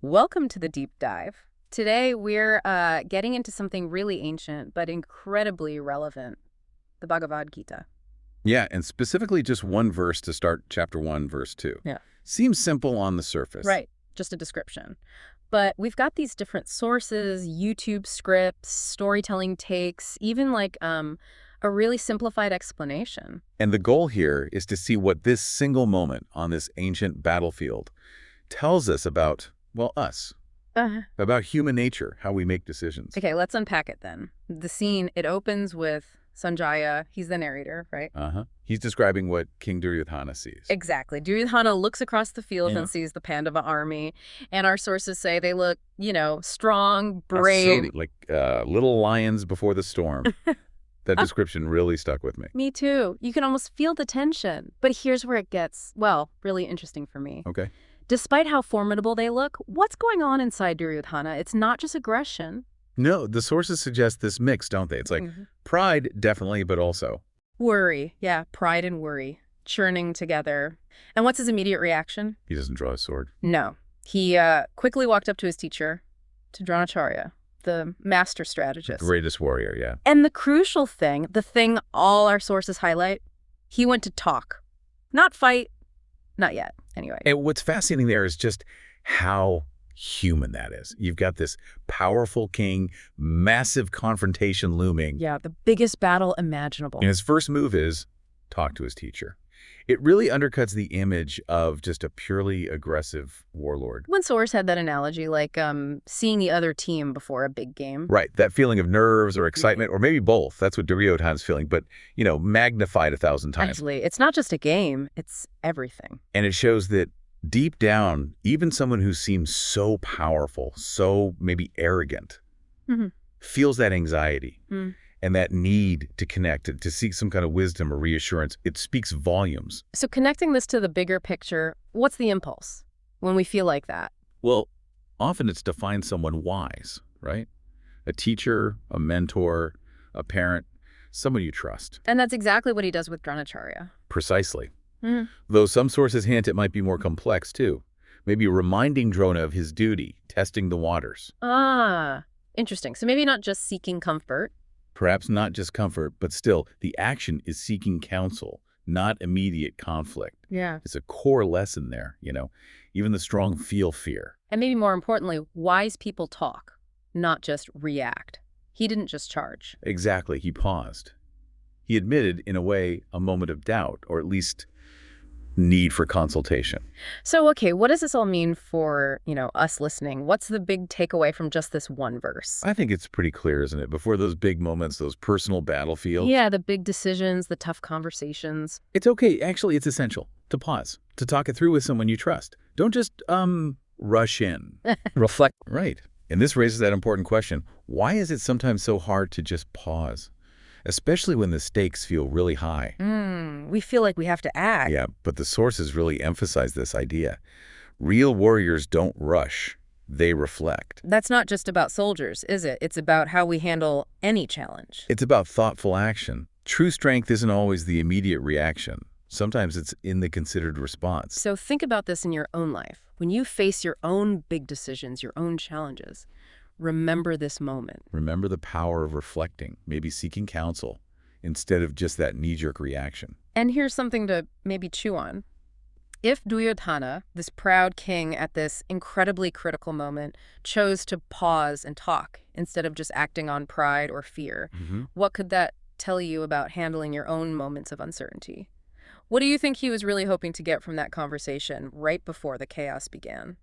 Welcome to the deep dive. Today we're getting into something really ancient but incredibly relevant, the Bhagavad Gita. Yeah, and specifically just one verse to start chapter 1, verse 2. Yeah. Seems simple on the surface. Right, just a description. But we've got these different sources, YouTube scripts, storytelling takes, even like a really simplified explanation. And the goal here is to see what this single moment on this ancient battlefield tells us about, well, us. About human nature, how we make decisions. Okay, let's unpack it then. The scene, it opens with Sanjaya. He's the narrator, right? He's describing what King Duryodhana sees. Exactly. Duryodhana looks across the field and sees the Pandava army, and our sources say they look, strong, brave. Like little lions before the storm. That description really stuck with me. Me too. You can almost feel the tension. But here's where it gets, well, really interesting for me. Okay. Despite how formidable they look, what's going on inside Duryodhana? It's not just aggression. No, the sources suggest this mix, don't they? It's like pride, definitely, but also worry. Yeah, pride and worry churning together. And what's his immediate reaction? he doesn't draw his sword. No. He quickly walked up to his teacher, to Dronacharya, the master strategist. The greatest warrior, yeah. And the crucial thing, the thing all our sources highlight, he went to talk, not fight, not yet, anyway. And what's fascinating there is just how human that is. You've got this powerful king, massive confrontation looming. Yeah, the biggest battle imaginable. And his first move is talk to his teacher. It really undercuts the image of just a purely aggressive warlord. One source had that analogy, like seeing the other team before a big game. Right, that feeling of nerves or excitement, or maybe both. That's what Duryodhana's feeling, but, magnified 1,000 times. Actually, it's not just a game, it's everything. And it shows that deep down, even someone who seems so powerful, so maybe arrogant, feels that anxiety and that need to connect, to seek some kind of wisdom or reassurance. It speaks volumes. So connecting this to the bigger picture, what's the impulse when we feel like that? Well, often it's to find someone wise, right? A teacher, a mentor, a parent, someone you trust. And that's exactly what he does with Dronacharya. Precisely. Though some sources hint it might be more complex, too. Maybe reminding Drona of his duty, testing the waters. Ah, interesting. So maybe not just seeking comfort. Perhaps not just comfort, but still, the action is seeking counsel, not immediate conflict. Yeah. It's a core lesson there, Even the strong feel fear. And maybe more importantly, wise people talk, not just react. He didn't just charge. Exactly, he paused. He admitted, in a way, a moment of doubt, or at least need for consultation. So, okay, what does this all mean for, us listening? What's the big takeaway from just this one verse? I think it's pretty clear, isn't it? Before those big moments, those personal battlefields. Yeah, the big decisions, the tough conversations. It's okay. Actually, it's essential to pause, to talk it through with someone you trust. Don't just, rush in. Reflect. Right. And this raises that important question. Why is it sometimes so hard to just pause? Especially when the stakes feel really high. We feel like we have to act. Yeah, but the sources really emphasize this idea. Real warriors don't rush. They reflect. That's not just about soldiers, is it? It's about how we handle any challenge. It's about thoughtful action. True strength isn't always the immediate reaction. Sometimes it's in the considered response. So think about this in your own life. When you face your own big decisions, your own challenges, remember this moment. Remember the power of reflecting, maybe seeking counsel, instead of just that knee-jerk reaction. And here's something to maybe chew on. If Duryodhana, this proud king at this incredibly critical moment, chose to pause and talk instead of just acting on pride or fear, what could that tell you about handling your own moments of uncertainty? What do you think he was really hoping to get from that conversation right before the chaos began?